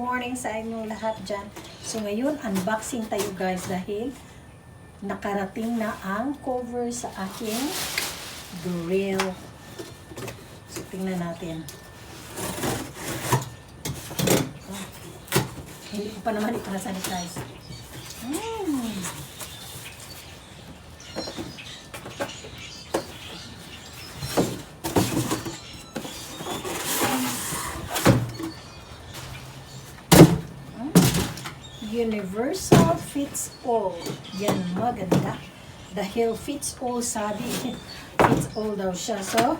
morning sa inyong lahat dyan. So ngayon, unboxing tayo guys dahil nakarating na ang cover sa aking grill. So tingnan natin. Oh, hindi ko pa naman ipanasanitize. Universal fits all. Yan, maganda. Dahil fits all, sabi. Fits all daw siya. So,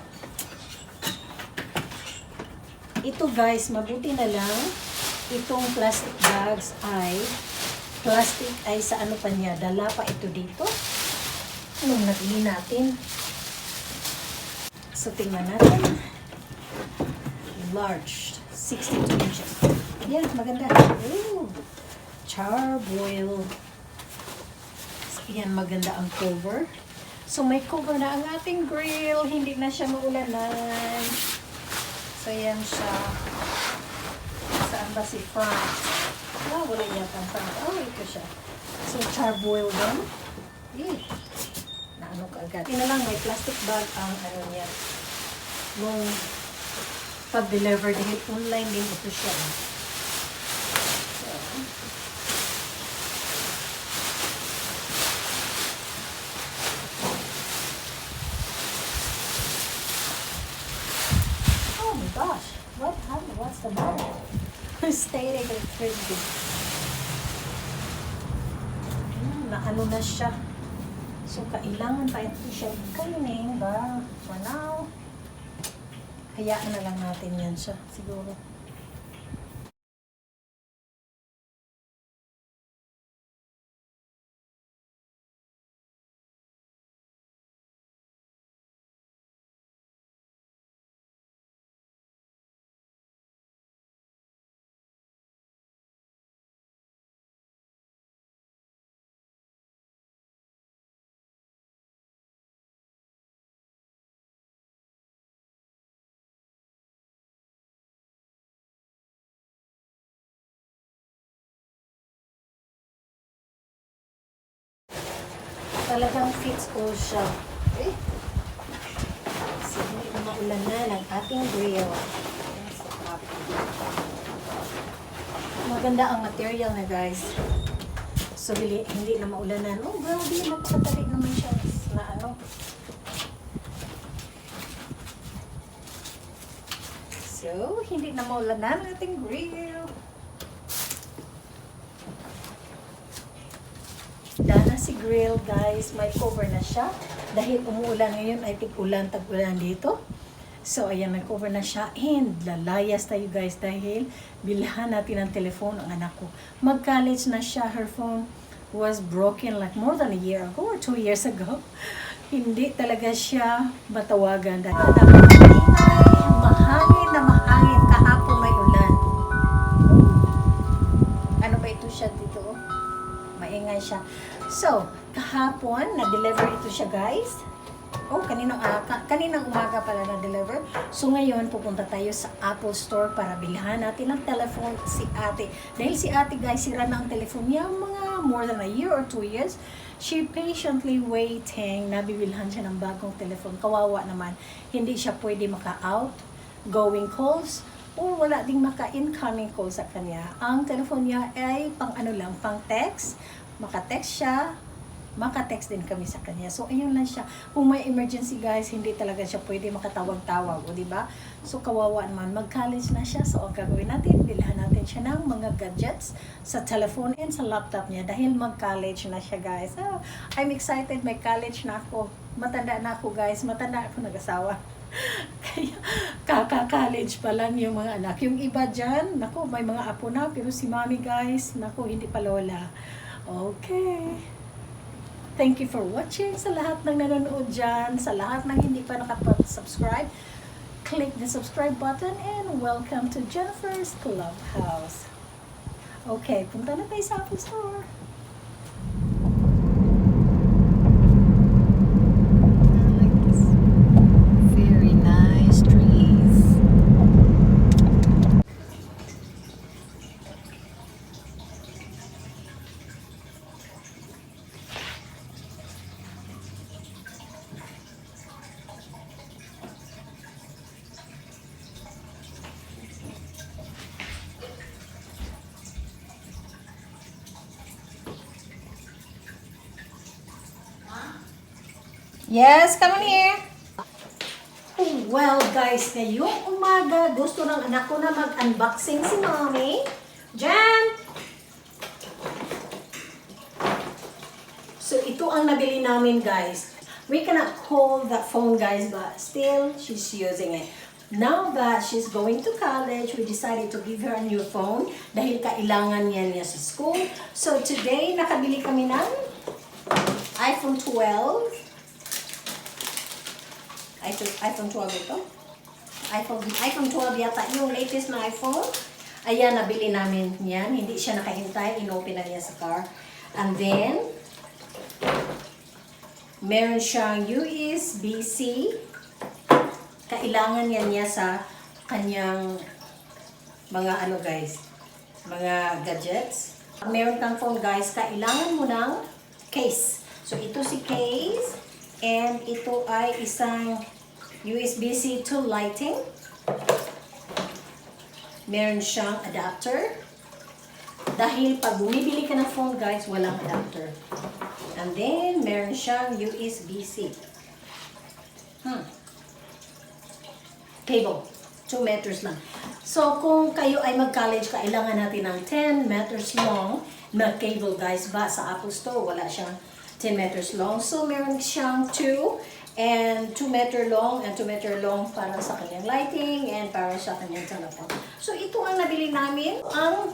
ito guys, mabuti na lang. Itong plastic bags ay plastic ay sa ano pa niya. Dala pa ito dito. Anong nabili natin? So, tingnan natin. Large. 62 inches. Yan, maganda. Ooh. Char-Boil. Yan, maganda ang cover. So, may cover na ang ating grill. Hindi na siya maulanan. So, yan siya. Saan ba si Frank? Ah, wala yata ang Frank. Oh, ito siya. So, Char-Boil din. Eh, naano ka agad. Ito na lang, may plastic bag ang ano niya. Nung pag-deliver dahil online din ito siya. Gosh, what happened? What's the matter? Static electricity. Naano na siya. So, kailangan pa ito siya cleaning ba? For now, hayaan na lang natin yan siya. Siguro. Talagang fits all siya. Okay? So, hindi na maulan na ng ating grill. Maganda ang material na guys. So, hindi na maulanan. Oh, grabe. Magpatalik naman siya na ano. So, hindi na maulanan ang ating grill. Dana si grill guys, may cover na siya dahil umuulan ngayon ay tig-ulan, tag-ulan dito. So ayan, may cover na siya and lalayas tayo guys dahil bilhan natin ang telephone ang anak ko. Mag-college na siya, her phone was broken like more than a year ago or 2 years ago. Hindi talaga siya matawagan dahil mahangin na mahangin, kahapon may ulan. Ano ba ito siya dito? Maingay siya. So, kahapon, na-deliver ito siya, guys. Oh, kaninang umaga pala na-deliver. So, ngayon, pupunta tayo sa Apple Store para bilhan natin ang telephone si ate. Dahil si ate, guys, sira na ang telephone niya mga more than a year or 2 years. She patiently waiting. Nabibilhan siya ng bagong telephone. Kawawa naman. Hindi siya pwede maka-outgoing calls or wala ding maka-incoming calls sa kanya. Ang telephone niya ay pang ano lang, pang text. Maka-text siya, maka-text din kami sa kanya. So, ayun lang siya. Kung may emergency guys, hindi talaga siya pwede makatawag-tawag, o diba? So, kawawa naman. Mag-college na siya. So, ang gagawin natin, bilhan natin siya ng mga gadgets sa telephone and sa laptop niya dahil mag-college na siya guys. Oh, I'm excited. May college na ako. Matanda na ako guys. Matanda ako nag-asawa. Kaya, kaka-college pa lang yung mga anak. Yung iba dyan, naku, may mga apo na. Pero si mommy guys, naku, hindi pa lola. Okay. Thank you for watching sa lahat ng nanonood dyan, sa lahat ng hindi pa nakapag-subscribe. Click the subscribe button and welcome to Jennifer's Clubhouse. Okay, punta na tayo sa Apple Store. Very nice trees. Yes, come on here. Well guys, ngayong umaga, gusto ng anak ko na mag-unboxing si Mommy. Jan! So ito ang nabili namin guys. We cannot hold that phone guys, but still she's using it. Now that she's going to college, we decided to give her a new phone dahil kailangan niya sa school. So today, nakabili kami ng iPhone 12. iPhone 12 ito. iPhone 12 yata yung latest na iPhone. Ayan, nabili namin yan. Hindi siya nakahintay. Inopen na niya sa car. And then, meron siyang USB-C. Kailangan niya sa kanyang mga guys, mga gadgets. Meron kang phone guys, kailangan mo ng case. So ito si case and ito ay isang USB-C to lighting. Meron siyang adapter. Dahil pag bumibili ka ng phone guys, walang adapter. And then meron siyang USB-C. Cable. 2 meters lang. So, kung kayo ay mag-college, kailangan natin ng 10 meters long na cable, guys. Ba, sa Apple Store, wala siyang 10 meters long. So, meron siyang 2 and 2 meter long and 2 meter long para sa kanyang lighting and para sa kanyang telephone. So, ito ang nabili namin. Ang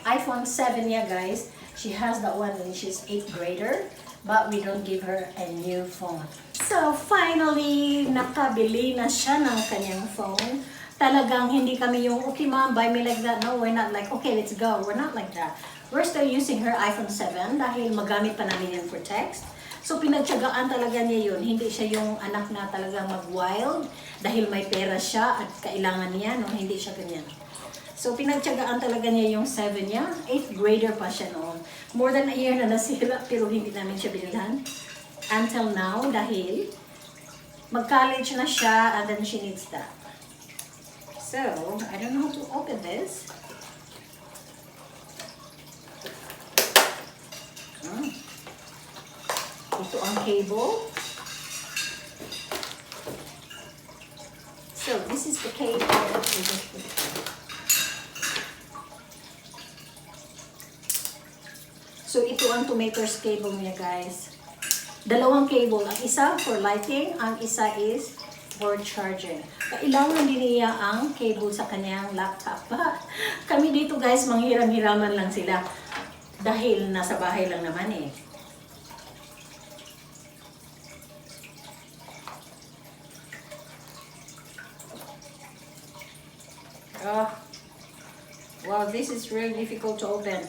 iPhone 7 niya, guys. She has that one when she's 8th grader. But we don't give her a new phone. So, finally, nakabili na siya ng kanyang phone. Talagang hindi kami yung, okay mom, buy me like that. No, we're not like, okay, let's go. We're not like that. We're still using her iPhone 7 dahil magamit pa namin yan for text. So, pinagtyagaan talaga niya yun. Hindi siya yung anak na talagang mag-wild dahil may pera siya at kailangan niya. No? Hindi siya ganyan. So, pinagtyagaan talaga niya yung 7 niya. 8th grader pa siya noon. More than a year na nasira, pero hindi namin siya binilhan. Until now, dahil mag-college na siya and then she needs that. So, I don't know how to open this. Ito ang cable. So, this is the cable. So, ito ang 2 meters cable niya, guys. Dalawang cable. Ang isa for lighting, ang isa is for charging. Kailangan din niya ang cable sa kanyang laptop. Kami dito, guys, manghiram-hiraman lang sila. Dahil nasa bahay lang naman eh. Oh. Wow, this is really difficult to open.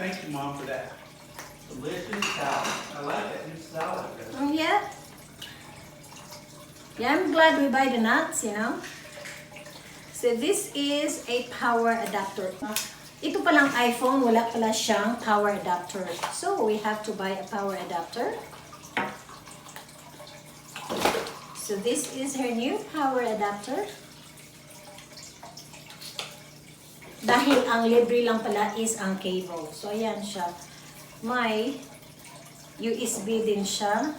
Thank you, Mom, for that delicious salad. I like that new salad. Yeah. Yeah, I'm glad we buy the nuts, you know. So this is a power adapter. Ito palang iPhone, wala pala siyang power adapter. So we have to buy a power adapter. So this is her new power adapter. Dahil ang libre lang pala is ang cable. So, ayan siya. May USB din siya.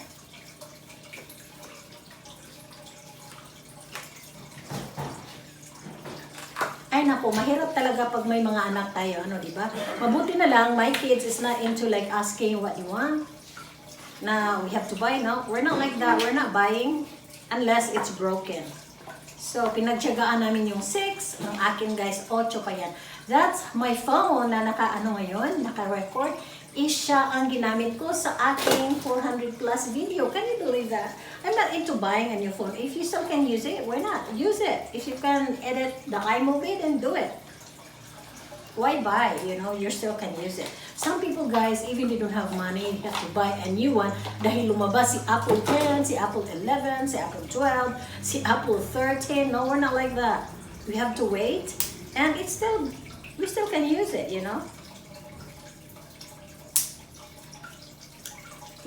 Ay naku, mahirap talaga pag may mga anak tayo, ano, di ba? Mabuti na lang, my kids is not into like asking what you want. Na we have to buy, no? We're not like that. We're not buying unless it's broken. So, pinagtyagaan namin yung 6. Ang akin, guys, 8 pa yan. That's my phone na ngayon, naka-record. Is siya ang ginamit ko sa aking 400 plus video. Can you believe that? I'm not into buying a new phone. If you still can use it, why not? Use it. If you can edit the iMovie, then do it. Why buy? You know, you still can use it. Some people, guys, even they don't have money, they have to buy a new one dahil lumabas si Apple 10, si Apple 11, si Apple 12, si Apple 13. No, we're not like that. We have to wait, and we still can use it, you know.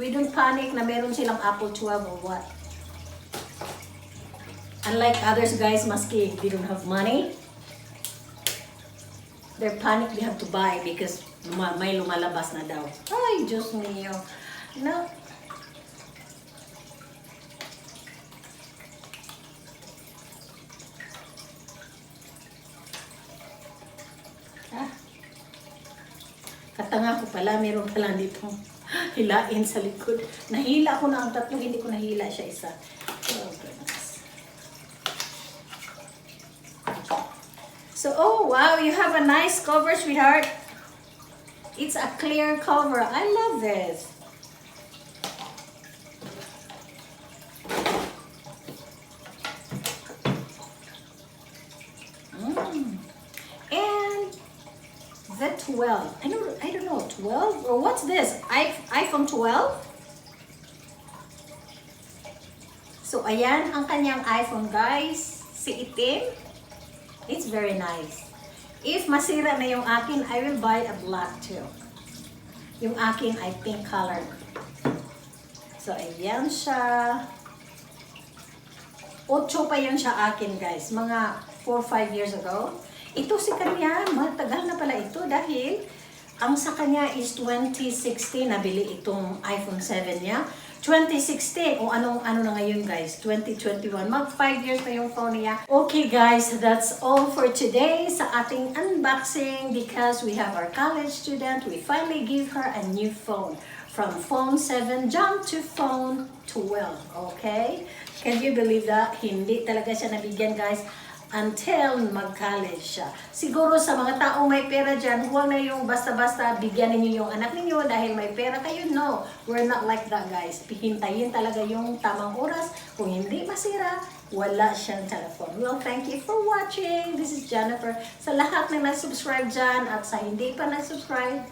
We don't panic na meron silang Apple 12 or what. Unlike others guys, maski they don't have money, they're panic, they have to buy because may lumalabas na daw. Ay, Diyos mio. No. Katanga ko pala, meron pala dito hilain sa likod. Nahila ko na ang tatlo, hindi ko nahila siya isa. Oh, goodness. So, oh wow, you have a nice cover, sweetheart. It's a clear cover. I love this. And the 12. I don't know, 12? Or what's this? iPhone 12? So, ayan ang kanyang iPhone, guys. Si Itim. It's very nice. If masira na yung akin, I will buy a black too. Yung akin ay pink color. So, ayan siya. 8 pa yun siya akin, guys. Mga 4-5 years ago. Ito si kanya, matagal na pala ito dahil ang sa kanya is 2016. Nabili itong iPhone 7 niya. 2016 o ano na ngayon guys, 2021, mag 5 years na yung phone niya. Okay guys, that's all for today sa ating unboxing because we have our college student. We finally give her a new phone. From phone 7 jump to phone 12. Okay? Can you believe that? Hindi talaga siya nabigyan guys until mag-college siya. Siguro sa mga taong may pera dyan, huwag na yung basta-basta bigyan ninyo yung anak ninyo dahil may pera kayo. No, we're not like that guys. Hintayin talaga yung tamang oras. Kung hindi masira, wala siyang telephone. Well, thank you for watching. This is Jennifer. Sa lahat na nag-subscribe dyan at sa hindi pa nag-subscribe,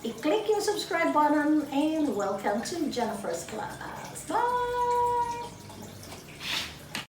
i-click yung subscribe button and welcome to Jennifer's Clubhouse. Bye!